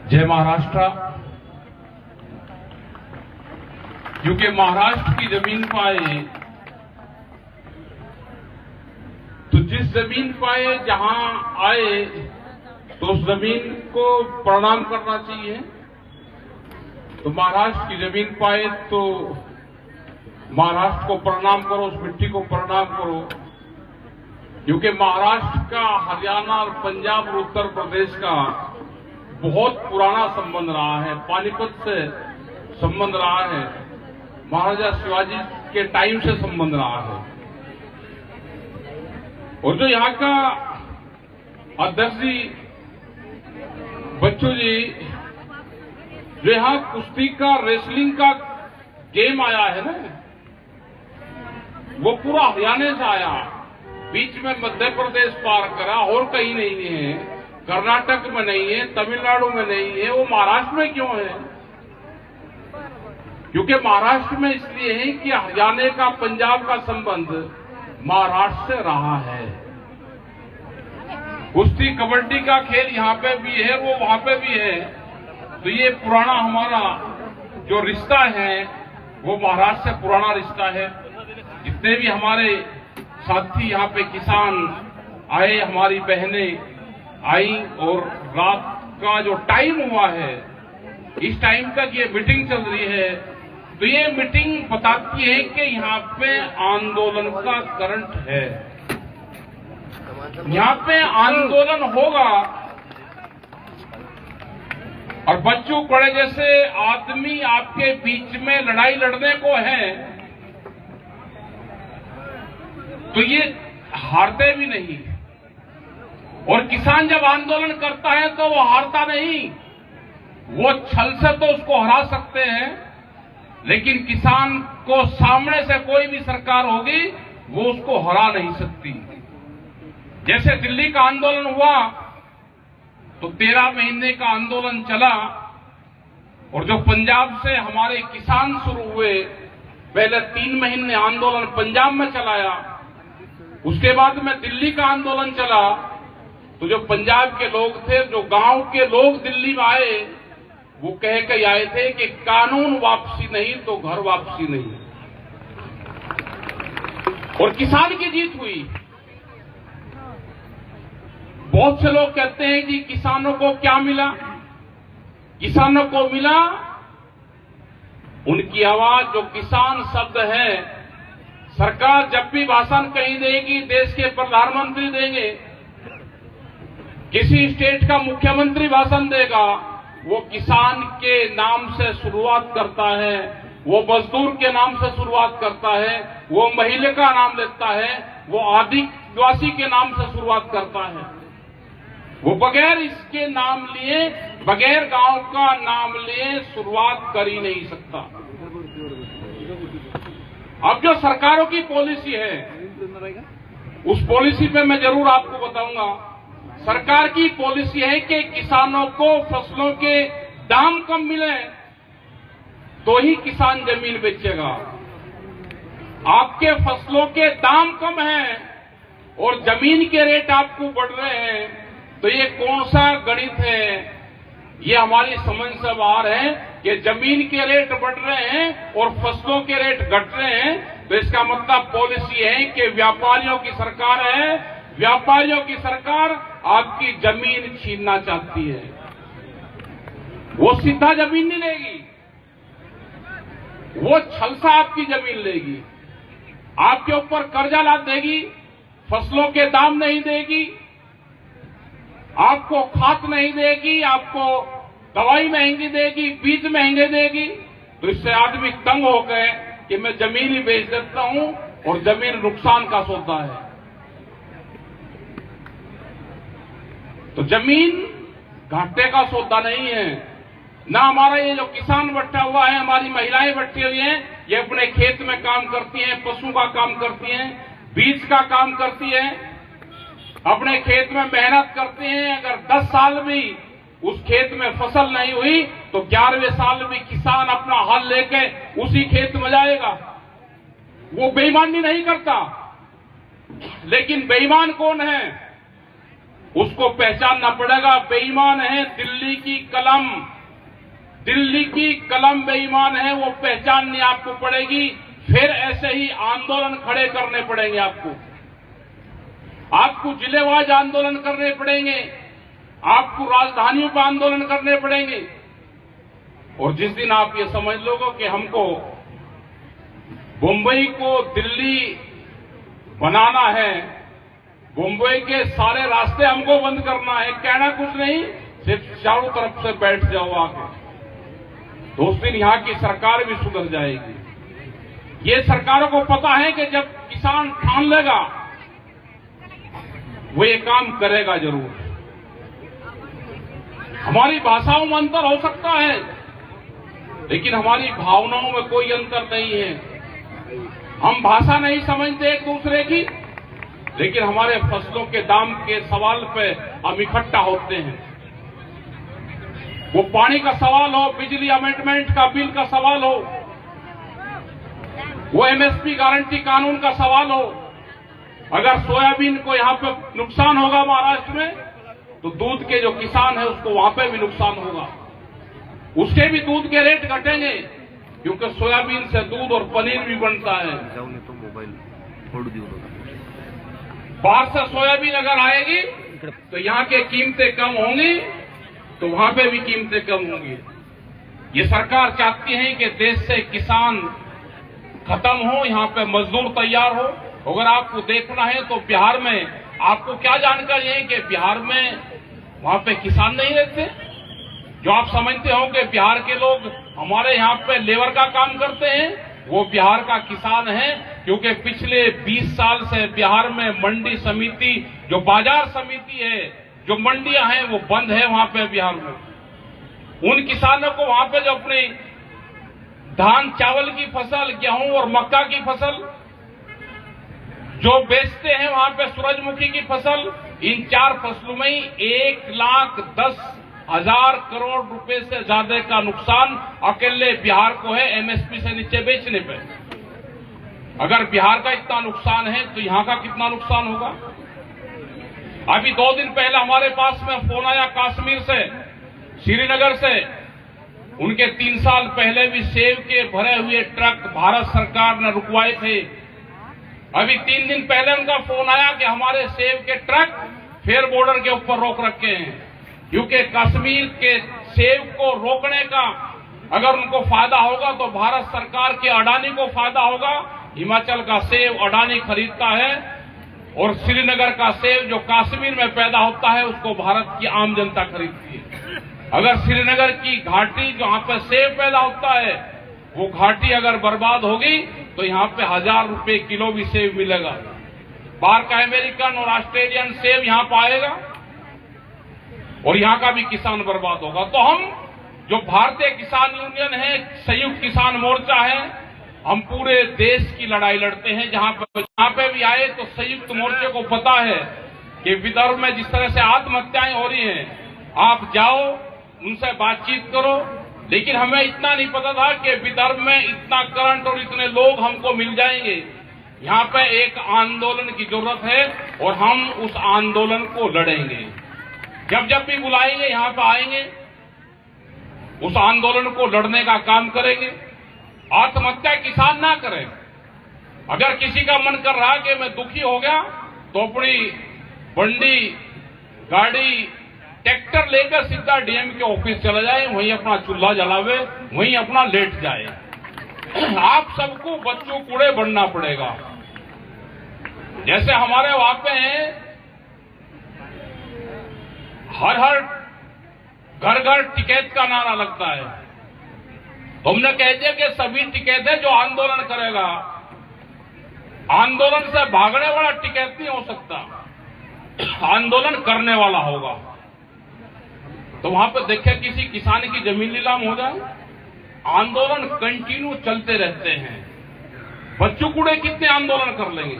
जय महाराष्ट्र। क्योंकि महाराष्ट्र की जमीन पर आए तो जिस जमीन पर आए, जहां आए तो उस जमीन को प्रणाम करना चाहिए। तो महाराष्ट्र की जमीन पर आए तो महाराष्ट्र को प्रणाम करो, उस मिट्टी को प्रणाम करो। क्योंकि महाराष्ट्र का, हरियाणा और पंजाब और उत्तर प्रदेश का बहुत पुराना संबंध रहा है, पानीपत से संबंध रहा है, महाराजा शिवाजी के टाइम से संबंध रहा है। और जो यहाँ का अध्यक्ष जी, बच्चू जी, जो यहाँ कुश्ती का, रेसलिंग का गेम आया है ना, वो पूरा हरियाणा से आया, बीच में मध्य प्रदेश पार करा, और कहीं नहीं है, कर्नाटक में नहीं है, तमिलनाडु में नहीं है, वो महाराष्ट्र में क्यों है? क्योंकि महाराष्ट्र में इसलिए है कि हरियाणा का, पंजाब का संबंध महाराष्ट्र से रहा है। कुश्ती, कबड्डी का खेल यहाँ पे भी है, वो वहां पे भी है। तो ये पुराना हमारा जो रिश्ता है वो महाराष्ट्र से पुराना रिश्ता है। जितने भी हमारे साथी यहाँ पे किसान आए, हमारी बहनें आई, और रात का जो टाइम हुआ है, इस टाइम तक ये मीटिंग चल रही है। तो ये मीटिंग बताती है कि यहाँ पे आंदोलन का करंट है, यहाँ पे आंदोलन होगा। और बच्चू कड़े जैसे आदमी आपके बीच में लड़ाई लड़ने को है तो ये हारते भी नहीं। और किसान जब आंदोलन करता है तो वो हारता नहीं, वो छल से तो उसको हरा सकते हैं, लेकिन किसान को सामने से कोई भी सरकार होगी वो उसको हरा नहीं सकती। जैसे दिल्ली का आंदोलन हुआ तो 13 महीने का आंदोलन चला, और जो पंजाब से हमारे किसान शुरू हुए, पहले 3 महीने आंदोलन पंजाब में चलाया, उसके बाद में दिल्ली का आंदोलन चला। तो जो पंजाब के लोग थे, जो गांव के लोग दिल्ली में आए, वो कह के आए थे कि कानून वापसी नहीं तो घर वापसी नहीं। और किसान की जीत हुई। बहुत से लोग कहते हैं कि किसानों को क्या मिला? किसानों को मिला उनकी आवाज, जो किसान शब्द है। सरकार जब भी भाषण कहीं देगी, देश के प्रधानमंत्री देंगे, किसी स्टेट का मुख्यमंत्री भाषण देगा, वो किसान के नाम से शुरुआत करता है, वो मजदूर के नाम से शुरुआत करता है, वो महिला का नाम लेता है, वो आदिवासी के नाम से शुरुआत करता है। वो बगैर इसके नाम लिए, बगैर गांव का नाम लिए शुरुआत कर ही नहीं सकता। अब जो सरकारों की पॉलिसी है, उस पॉलिसी पे मैं जरूर आपको बताऊंगा। सरकार की पॉलिसी है कि किसानों को फसलों के दाम कम मिले तो ही किसान जमीन बेचेगा। आपके फसलों के दाम कम हैं और जमीन के रेट आपको बढ़ रहे हैं, तो ये कौन सा गणित है? ये हमारी समझ से बाहर है कि जमीन के रेट बढ़ रहे हैं और फसलों के रेट घट रहे हैं। तो इसका मतलब पॉलिसी है कि व्यापारियों की सरकार है, व्यापारियों की सरकार आपकी जमीन छीनना चाहती है। वो सीधा जमीन नहीं लेगी, वो छल से आपकी जमीन लेगी, आपके ऊपर कर्जा ला देगी, फसलों के दाम नहीं देगी, आपको खाद नहीं देगी, आपको दवाई महंगी देगी, बीज महंगे देगी। तो इससे आदमी तंग हो गए कि मैं जमीन ही बेच देता हूं, और जमीन नुकसान का सौदा है। तो जमीन घाटे का सौदा नहीं है। ना हमारा ये जो किसान बैठा हुआ है, हमारी महिलाएं बैठी हुई हैं, ये अपने खेत में काम करती हैं, पशु का काम करती हैं, बीज का काम करती हैं, अपने खेत में मेहनत करते हैं। अगर 10 साल भी उस खेत में फसल नहीं हुई तो 11वें साल भी किसान अपना हल लेके उसी खेत में जाएगा। वो बेईमानी नहीं करता। लेकिन बेईमान कौन है? उसको पहचानना पड़ेगा। बेईमान है दिल्ली की कलम, दिल्ली की कलम बेईमान है, वो पहचाननी आपको पड़ेगी। फिर ऐसे ही आंदोलन खड़े करने पड़ेंगे आपको जिलेवाज आंदोलन करने पड़ेंगे, आपको राजधानियों पर आंदोलन करने पड़ेंगे। और जिस दिन आप ये समझ लोगे कि हमको मुंबई को दिल्ली बनाना है, मुंबई के सारे रास्ते हमको बंद करना है, कहना कुछ नहीं, सिर्फ चारों तरफ से बैठ जाओ आके, तो उस दिन यहां की सरकार भी सुधर जाएगी। ये सरकारों को पता है कि जब किसान ठान लेगा वो ये काम करेगा जरूर। हमारी भाषाओं में अंतर हो सकता है, लेकिन हमारी भावनाओं में कोई अंतर नहीं है। हम भाषा नहीं समझते एक दूसरे की, लेकिन हमारे फसलों के दाम के सवाल पे हम इकट्ठा होते हैं। वो पानी का सवाल हो, बिजली अमेंडमेंट का बिल का सवाल हो, वो एमएसपी गारंटी कानून का सवाल हो। अगर सोयाबीन को यहां पे नुकसान होगा महाराष्ट्र में, तो दूध के जो किसान है उसको वहां पे भी नुकसान होगा, उसके भी दूध के रेट घटेंगे, क्योंकि सोयाबीन से दूध और पनीर भी बनता है। बाहर से सोयाबीन अगर आएगी तो यहां के कीमतें कम होंगी, तो वहां पे भी कीमतें कम होंगी। ये सरकार चाहती है कि देश से किसान खत्म हो, यहां पे मजदूर तैयार हो। अगर आपको देखना है तो बिहार में आपको क्या जानकारी है कि बिहार में वहां पे किसान नहीं रहते। जो आप समझते हो कि बिहार के लोग हमारे यहां पे लेबर का काम करते हैं, वो बिहार का किसान है, क्योंकि पिछले 20 साल से बिहार में मंडी समिति, जो बाजार समिति है, जो मंडियां हैं, वो बंद है वहां पे बिहार में। उन किसानों को वहां पे जो अपनी धान चावल की फसल, गेहूं और मक्का की फसल जो बेचते हैं, वहां पे सूरजमुखी की फसल, इन 4 फसलों में ही 1,10,000 करोड़ रुपए से ज्यादा का नुकसान अकेले बिहार को है एमएसपी से नीचे बेचने पे। अगर बिहार का इतना नुकसान है तो यहां का कितना नुकसान होगा। अभी 2 दिन पहले हमारे पास में फोन आया कश्मीर से, श्रीनगर से। उनके 3 साल पहले भी सेब के भरे हुए ट्रक भारत सरकार ने रुकवाए थे। अभी 3 दिन पहले उनका फोन आया कि हमारे सेब के ट्रक फिर बॉर्डर के ऊपर रोक रखे हैं, क्योंकि कश्मीर के सेब को रोकने का अगर उनको फायदा होगा तो भारत सरकार के अडानी को फायदा होगा। हिमाचल का सेब अडानी खरीदता है, और श्रीनगर का सेब जो कश्मीर में पैदा होता है उसको भारत की आम जनता खरीदती है। अगर श्रीनगर की घाटी जहां पर सेब पैदा होता है, वो घाटी अगर बर्बाद होगी तो यहां पे 1,000 रुपए किलो भी सेब मिलेगा। बाहर का अमेरिकन और ऑस्ट्रेलियन सेब यहां पर आएगा और यहां का भी किसान बर्बाद होगा। तो हम जो भारतीय किसान यूनियन है, संयुक्त किसान मोर्चा है, हम पूरे देश की लड़ाई लड़ते हैं। जहां पे भी आए तो संयुक्त मोर्चे को पता है कि विदर्भ में जिस तरह से आत्महत्याएं हो रही हैं, आप जाओ उनसे बातचीत करो। लेकिन हमें इतना नहीं पता था कि विदर्भ में इतना करंट और इतने लोग हमको मिल जाएंगे। यहां पे एक आंदोलन की जरूरत है और हम उस आंदोलन को लड़ेंगे। जब जब भी बुलाएंगे यहां पे आएंगे, उस आंदोलन को लड़ने का काम करेंगे। आत्महत्या किसान ना करें। अगर किसी का मन कर रहा कि मैं दुखी हो गया तो अपनी बंडी गाड़ी ट्रैक्टर लेकर सीधा डीएम के ऑफिस चला जाए, वहीं अपना चूल्हा जलावे, वहीं अपना लेट जाए। आप सबको बच्चों कूड़े बनना पड़ेगा। जैसे हमारे वहां पे हैं, हर घर घर टिकैत का नारा लगता है। हमने कह दिया कि सभी टिकैत है जो आंदोलन करेगा। आंदोलन से भागने वाला टिकैत नहीं हो सकता, आंदोलन करने वाला होगा। तो वहां पर देखिए किसी किसान की जमीन नीलाम हो जाए, आंदोलन कंटिन्यू चलते रहते हैं। बच्चों कूड़े कितने आंदोलन कर लेंगे?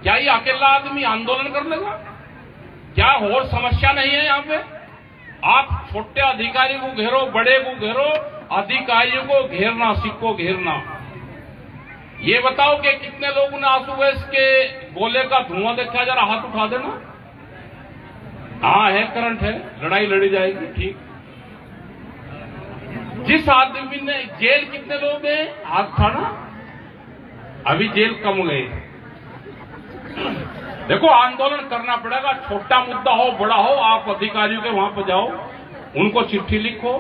क्या ये अकेला आदमी आंदोलन कर लेगा? क्या और समस्या नहीं है यहां पे? आप छोटे अधिकारी को घेरो, बड़े को घेरो, अधिकारियों को घेरना सीखो, घेरना। ये बताओ कि कितने लोगों ने आंसू गैस के गोले का धुआं देखा, जरा हाथ उठा देना। हाँ है, करंट है, लड़ाई लड़ी जाएगी, ठीक। जिस आदमी ने जेल कितने लोग हैं, हाथ उठाना। अभी जेल कम गए। देखो आंदोलन करना पड़ेगा, छोटा मुद्दा हो बड़ा हो, आप अधिकारियों के वहां पर जाओ, उनको चिट्ठी लिखो,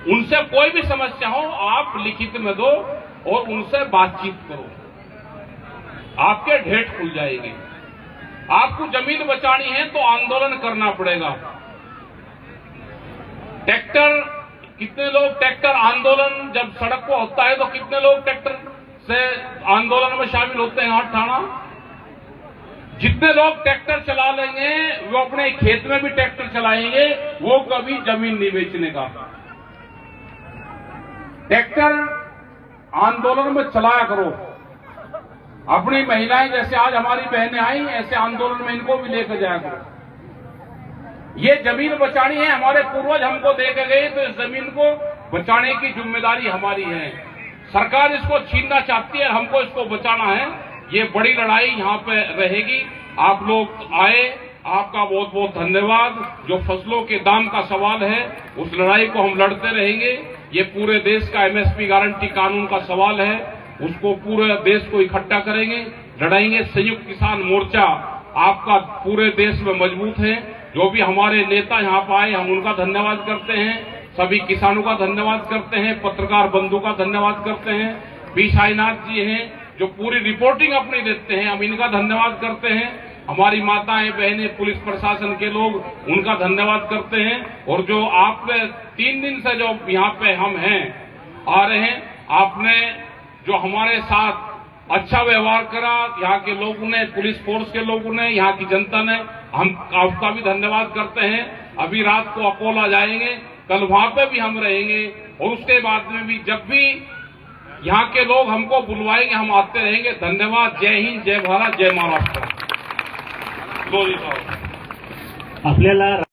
उनसे कोई भी समस्या हो आप लिखित में दो और उनसे बातचीत करो, आपके ढेठ खुल जाएंगे। आपको जमीन बचानी है तो आंदोलन करना पड़ेगा। ट्रैक्टर, कितने लोग ट्रैक्टर आंदोलन जब सड़क को होता है तो कितने लोग ट्रैक्टर से आंदोलन में शामिल होते हैं, हाथ उठाना। जितने लोग ट्रैक्टर चला लेंगे वो अपने खेत में भी ट्रैक्टर चलाएंगे, वो कभी जमीन नहीं बेचने का। ट्रैक्टर आंदोलन में चलाया करो। अपनी महिलाएं जैसे आज हमारी बहनें आई, ऐसे आंदोलन में इनको भी लेकर जाया करो। ये जमीन बचानी है, हमारे पूर्वज हमको दे के गए, तो इस जमीन को बचाने की जिम्मेदारी हमारी है। सरकार इसको छीनना चाहती है, हमको इसको बचाना है। ये बड़ी लड़ाई यहाँ पे रहेगी। आप लोग आए, आपका बहुत बहुत धन्यवाद। जो फसलों के दाम का सवाल है, उस लड़ाई को हम लड़ते रहेंगे। ये पूरे देश का एमएसपी गारंटी कानून का सवाल है, उसको पूरे देश को इकट्ठा करेंगे, लड़ाएंगे। संयुक्त किसान मोर्चा आपका पूरे देश में मजबूत है। जो भी हमारे नेता यहाँ पर आए, हम उनका धन्यवाद करते हैं, सभी किसानों का धन्यवाद करते हैं, पत्रकार बंधु का धन्यवाद करते हैं, बी साईनाथ जी हैं जो पूरी रिपोर्टिंग अपनी देते हैं, हम इनका धन्यवाद करते हैं। हमारी माताएं बहनें, पुलिस प्रशासन के लोग, उनका धन्यवाद करते हैं। और जो आपने 3 दिन से जो यहाँ पे हम हैं आ रहे हैं, आपने जो हमारे साथ अच्छा व्यवहार करा, यहाँ के लोगों ने, पुलिस फोर्स के लोगों ने, यहाँ की जनता ने, हम आपका भी धन्यवाद करते हैं। अभी रात को अकोला जाएंगे, कल वहां पे भी हम रहेंगे और उसके बाद में भी जब भी यहाँ के लोग हमको बुलवाएंगे हम आते रहेंगे। धन्यवाद। जय हिंद, जय भारत, जय महाराष्ट्र। आपल्याला